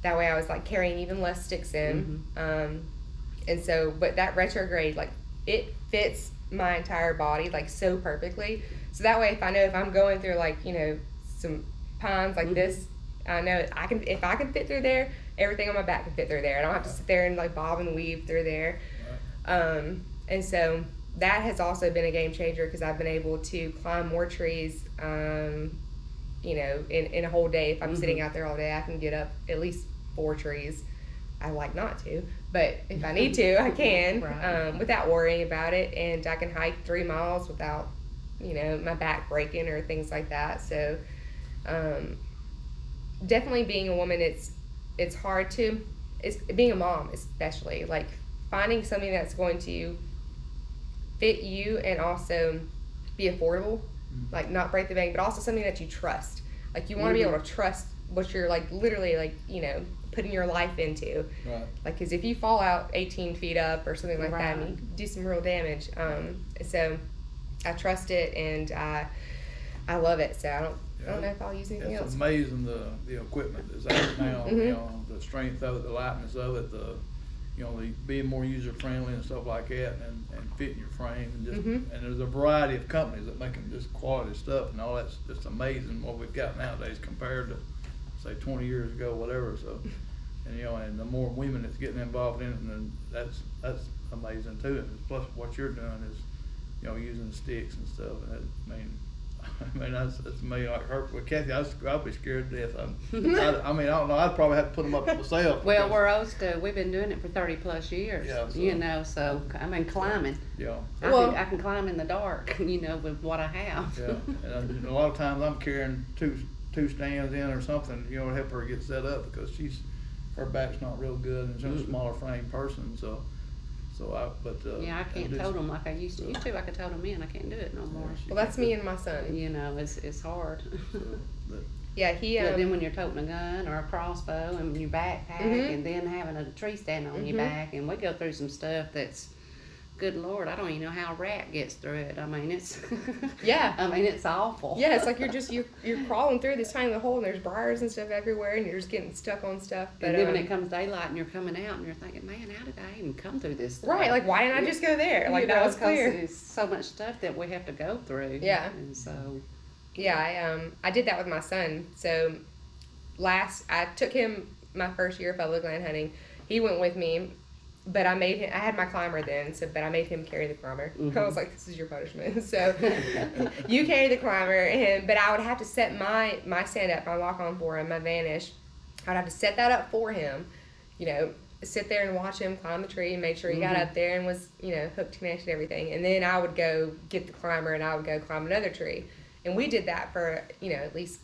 That way I was like carrying even less sticks in. And so, but that retrograde, like it fits my entire body like so perfectly. So that way, if I know if I'm going through like, you know, some pines like this, I know if I can fit through there, everything on my back can fit through there. I don't have to sit there and like bob and weave through there. And so that has also been a game changer, because I've been able to climb more trees, you know, in a whole day. If I'm sitting out there all day, I can get up at least 4 trees. I like not to, but if I need to, I can, without worrying about it. And I can hike 3 miles without, you know, my back breaking or things like that. So, definitely being a woman, it's hard to, it's being a mom especially, like finding something that's going to fit you and also be affordable, like not break the bank, but also something that you trust. Like you want to be able to trust what you're like literally like, you know, putting your life into. Like, because if you fall out 18 feet up or something like that, I mean, you can do some real damage. So I trust it, and I love it. So I don't know if I'll use anything else. It's amazing the equipment that's out now. You know, the strength of it, the lightness of it, the, you know, the being more user friendly and stuff like that, and fitting your frame, and just and there's a variety of companies that making just quality stuff, and all that's just amazing what we've got nowadays compared to say 20 years ago, whatever. So, and you know, and the more women that's getting involved in it, and that's amazing too. And plus, what you're doing is, you know, using sticks and stuff. And I mean, that's me. Like her with Kathy, I'd be scared to death. I mean, I don't know. I'd probably have to put them up myself. Well, we've been doing it for 30 plus years. Yeah, so, you know, so I mean, climbing. Yeah. I can climb in the dark, you know, with what I have. Yeah, and a lot of times I'm carrying two stands in or something, you know, to help her get set up, because her back's not real good, and she's a smaller frame person, so I can't totem like I used to. Used to I could totem in. I can't do it no more. Well, that's me and my son. You know, it's hard. Yeah, he But then when you're toting a gun or a crossbow and your backpack, Mhm. and then having a tree stand on your back, and we go through some stuff that's, good Lord, I don't even know how a rat gets through it. I mean, it's Yeah. I mean, it's awful. Yeah, it's like you're crawling through this tiny little hole, and there's briars and stuff everywhere, and you're just getting stuck on stuff. But And then when it comes daylight and you're coming out and you're thinking, man, how did I even come through this stuff? right, like why didn't I just go there? Like You that know, was 'cause clear. There's so much stuff that we have to go through. Yeah. And so. Yeah, I did that with my son. So I took him my first year of public land hunting. He went with me, but I had my climber then, but I made him carry the climber. I was like, this is your punishment. So you carry the climber, but I would have to set my stand up, my lock on for him, my vanish. I would have to set that up for him, sit there and watch him climb the tree and make sure he got up there and was, hooked, connected, everything. And then I would go get the climber and I would go climb another tree. And we did that for, at least,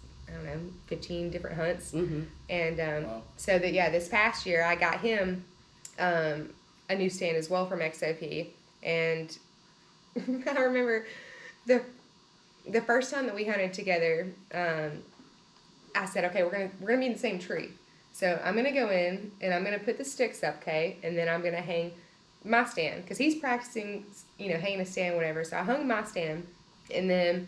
15 different hunts. And Wow. so this past year I got him a new stand as well from XOP. And I remember the first time that we hunted together, I said, okay, we're gonna be in the same tree. So I'm gonna go in and I'm gonna put the sticks up, okay, and then I'm gonna hang my stand because he's practicing, hanging a stand, whatever. So I hung my stand, and then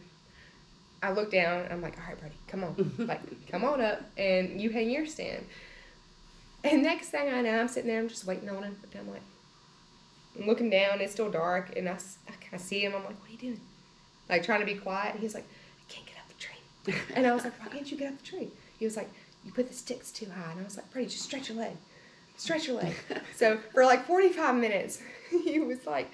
I looked down. And I'm like, all right, buddy, come on, come on up, and you hang your stand. And next thing I know, I'm sitting there, I'm just waiting on him. I'm like, I'm looking down. It's still dark, and I kind of see him. I'm like, what are you doing? Like trying to be quiet. And he's like, I can't get up the tree. And I was like, why can't you get up the tree? He was like, you put the sticks too high. And I was like, Brady, just stretch your leg. Stretch your leg. So for like 45 minutes, he was like,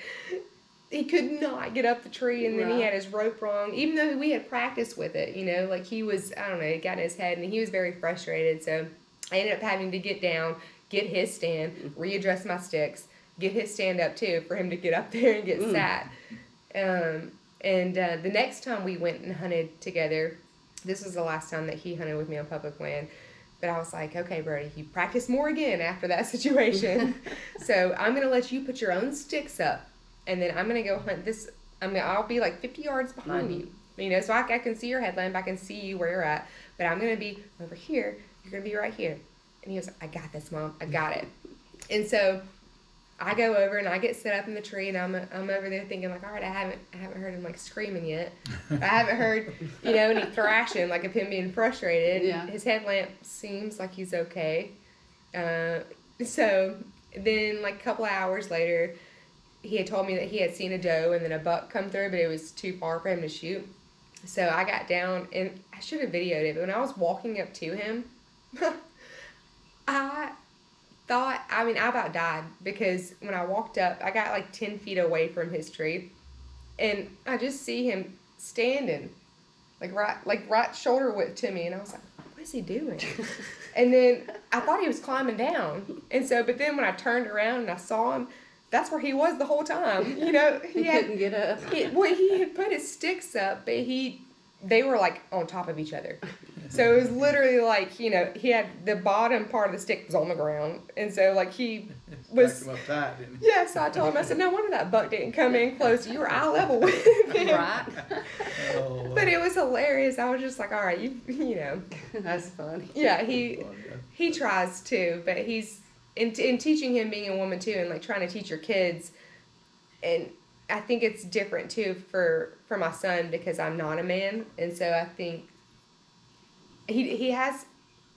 he could not get up the tree, and then he had his rope wrong, even though we had practiced with it, like he was, I don't know, it got in his head, and he was very frustrated. So I ended up having to get down, get his stand, readjust my sticks, get his stand up too for him to get up there and get sat. And the next time we went and hunted together, this was the last time that he hunted with me on public land. But I was like, okay, Brody, you practice more again after that situation. So I'm going to let you put your own sticks up, and then I'm going to go hunt this. I'll be like 50 yards behind you. So I can see your headlamp. I can see you where you're at. But I'm going to be over here. You're going to be right here. And he was like, I got this, Mom. I got it. And so I go over and I get set up in the tree, and I'm over there thinking like, all right, I haven't heard him like screaming yet. I haven't heard any thrashing, like of him being frustrated. Yeah. His headlamp seems like he's okay. So then like a couple of hours later, he had told me that he had seen a doe and then a buck come through, but it was too far for him to shoot. So I got down, and I should have videoed it, but when I was walking up to him, I about died, because when I walked up, I got like 10 feet away from his tree, and I just see him standing, right shoulder width to me, and I was like, what is he doing? And then I thought he was climbing down, but then when I turned around and I saw him, that's where he was the whole time. He couldn't get up. He had put his sticks up, but they were like on top of each other. So it was literally like, he had the bottom part of the stick was on the ground. And so like he was. Backed him up tight, didn't he? Yeah, so I told him, I said, no wonder that buck didn't come in close. You were eye level with him. Right. Oh, wow. But it was hilarious. I was just like, all right, you know. That's funny. Yeah, he tries too, but he's in teaching him being a woman too, and like trying to teach your kids. And I think it's different too for my son, because I'm not a man, and so I think he has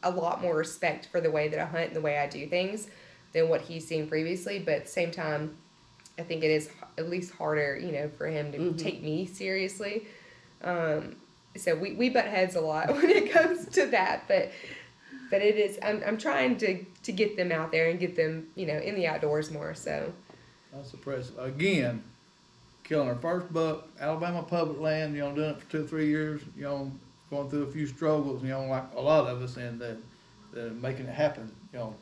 a lot more respect for the way that I hunt and the way I do things than what he's seen previously. But at the same time, I think it is at least harder, for him to take me seriously. So we butt heads a lot when it comes to that, but it is, I'm trying to get them out there and get them, in the outdoors more. So That's impressive. Again, killing our first buck, Alabama public land, doing it for 2 or 3 years, going through a few struggles, like a lot of us, and making it happen,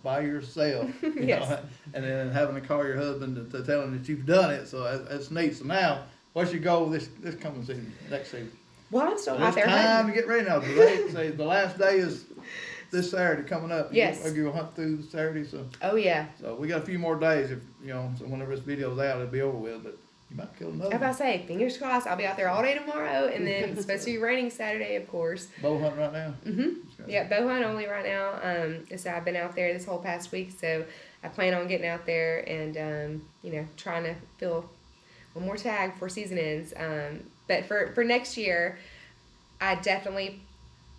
by yourself, Yes. and then having to call your husband to tell him that you've done it. So that's neat. So now, what's your goal this coming season, next season? well, I'm still out It's there time hunting. to get ready now. The last day is this Saturday coming up. Yes. You're going to hunt through Saturday, so. Oh yeah. So we got a few more days, so whenever this video's out, it'll be over with. But You might kill I another was about one. to say, fingers crossed, I'll be out there all day tomorrow, and then it's supposed to be raining Saturday, of course. Bow hunting right now? Yeah, bow hunt only right now. So I've been out there this whole past week, so I plan on getting out there and trying to fill one more tag before season ends. But for next year,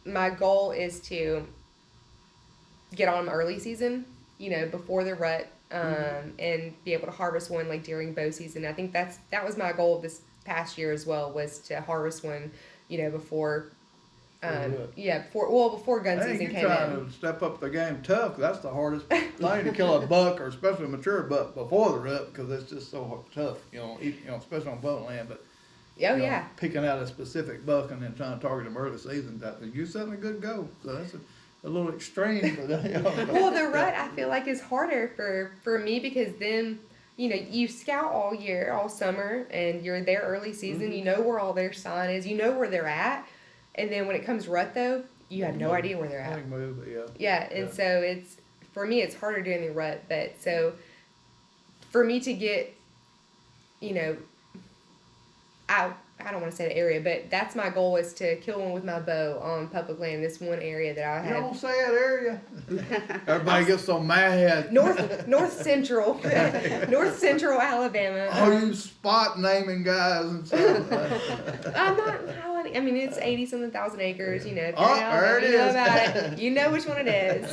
my goal is to get on them early season, before the rut, and be able to harvest one like during bow season. I think that was my goal this past year as well, was to harvest one, before before gun I think season you're came trying in. to step up the game tough. That's the hardest thing to kill a buck, or especially a mature buck before the rut, because it's just so tough. Especially on bow land. But Oh yeah. picking out a specific buck and then trying to target them early season, you're setting a good goal. So that's a little extreme for that. Well, the rut I feel like is harder for me, because then you scout all year, all summer, and you're there early season. You know where all their sign is. You know where they're at, and then when it comes rut though, you have no idea where they're at. Move, but Yeah, and so for me it's harder during the rut. But so for me to get, I don't want to say the area, but that's my goal, is to kill one with my bow on public land. This one area that I You have. don't say that area. Everybody gets so mad. North Central, North Central Alabama. Oh, you spot naming guys and stuff. I'm not highlighting. I mean, it's 80-something thousand acres. If you're in Oh, Alabama, there it you know is. about it. You know which one it is.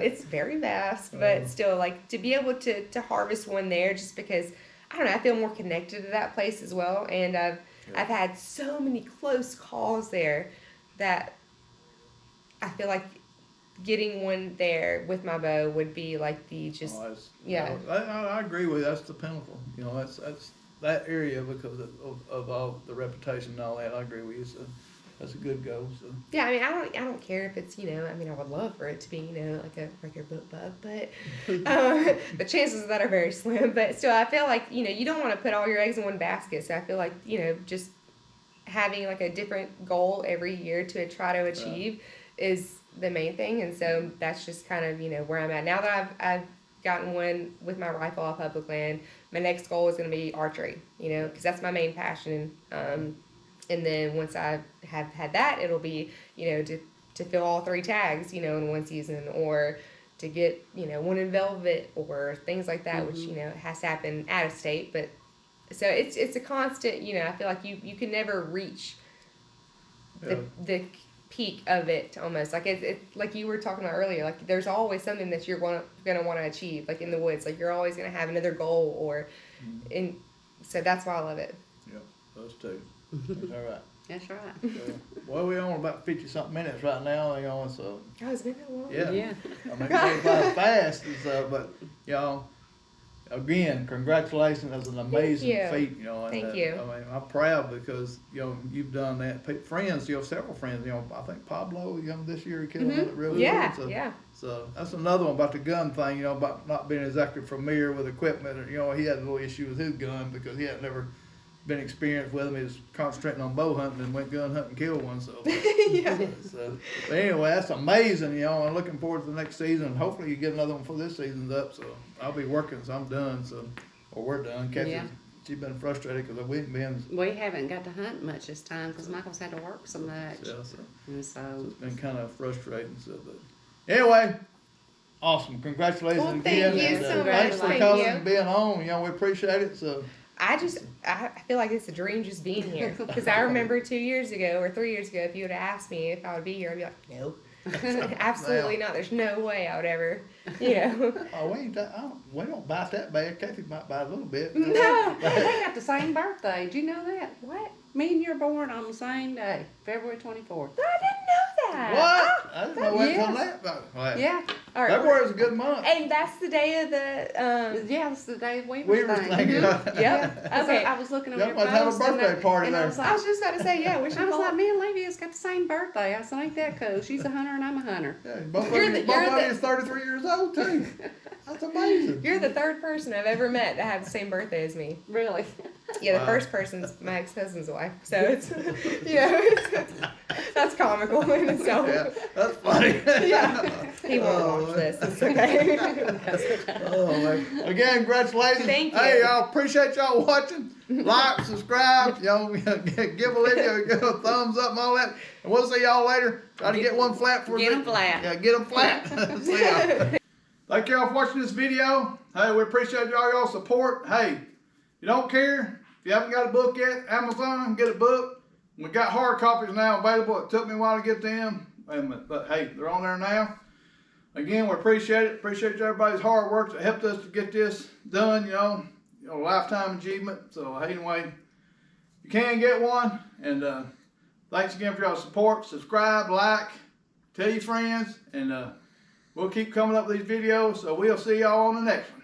It's very vast, but still, like, to be able to harvest one there, just because I don't know, I feel more connected to that place as well, and I've had so many close calls there that I feel like getting one there with my bow would be like the just I agree with you. That's the pinnacle. That's that area, because of all the reputation and all that. I agree with you. So that's a good goal. So yeah. I mean, I don't care if it's I mean, I would love for it to be like a regular book buck, but the chances of that are very slim. But still, I feel like you don't want to put all your eggs in one basket. So I feel like just having like a different goal every year to try to achieve is the main thing. And so that's just kind of where I'm at now that I've gotten one with my rifle off public land. My next goal is going to be archery, because that's my main passion. And then once I have had that, it'll be, to fill all 3 tags, in one season, or to get, one in velvet or things like that, which, it has to happen out of state. But so it's a constant, I feel like you can never reach the peak of it almost. Like it's like you were talking about earlier, like there's always something that you're going to want to achieve, like in the woods, like you're always going to have another goal, or so that's why I love it. yeah, those two. That's all right. That's right. So, well, we're on about 50-something minutes right now, so Oh, it's been that long? yeah. Yeah. I mean, it goes by fast and stuff, but again, congratulations. That's an amazing you. feat, and Thank you. I mean, I'm proud because you've done that. Friends, several friends. I think Pablo, this year he killed it real Yeah, good. So, yeah. So that's another one about the gun thing. About not being exactly familiar with equipment. Or, he had a little issue with his gun because he had never been experienced with him. He was concentrating on bow hunting and went gun hunting and killed one. So, but anyway, that's amazing. I'm looking forward to the next season. Hopefully, you get another one before this season's up. So I'll be working. So I'm done. Or we're done. Kathy's she's been frustrated because we ain't been. We haven't got to hunt much this time because Michael's had to work so much. Yeah, And so it's been kind of frustrating. So, but anyway. Awesome. Congratulations Well, again. thank you and, so much. Thanks for Thank coming you. and being on. We appreciate it. So I feel like it's a dream just being here, because I remember 2 years ago or 3 years ago, if you would have asked me if I would be here, I'd be like, no, absolutely not. There's no way I would ever, Oh, we don't bite that bad. Kathy might bite a little bit. No. Hey, they got the same birthday. Did you know that? What? Me and you were born on the same day, February 24th. I didn't know that. What? I didn't know what yes. till that. But, Yeah. All right. February's a good month. And that's the day of the Yeah, it's the day of Weaver's Weaver's thing. thing. Yep. Yeah. Okay. I was looking on Y'all your must have a post and birthday party and I there. was I like, was just about to say, yeah, we should I was call like, it. me and Olivia's got the same birthday. I said, ain't that cool? She's a hunter and I'm a hunter. Yeah, both You're of the- you you're the- is 33 years old too. That's amazing. You're the third person I've ever met that have the same birthday as me. Really? Yeah, the Wow. first person's my ex-husband's wife. So it's, that's comical in itself. Yeah, that's funny. Yeah. He won't watch this. It's okay. Oh, man. Again, congratulations. Thank you. Hey, y'all, appreciate y'all watching. Like, subscribe, give Olivia a thumbs up and all that. And we'll see y'all later. Try to get one flat for Get them flat. Yeah, get them flat. See y'all. Thank y'all for watching this video. Hey, we appreciate y'all's support. Hey, if you don't care, if you haven't got a book yet, Amazon, get a book. We got hard copies now available. It took me a while to get them, but hey, they're on there now. Again, we appreciate it. Appreciate everybody's hard work that helped us to get this done, lifetime achievement. So anyway, you can get one. And thanks again for your support. Subscribe, like, tell your friends, and we'll keep coming up with these videos. So we'll see y'all on the next one.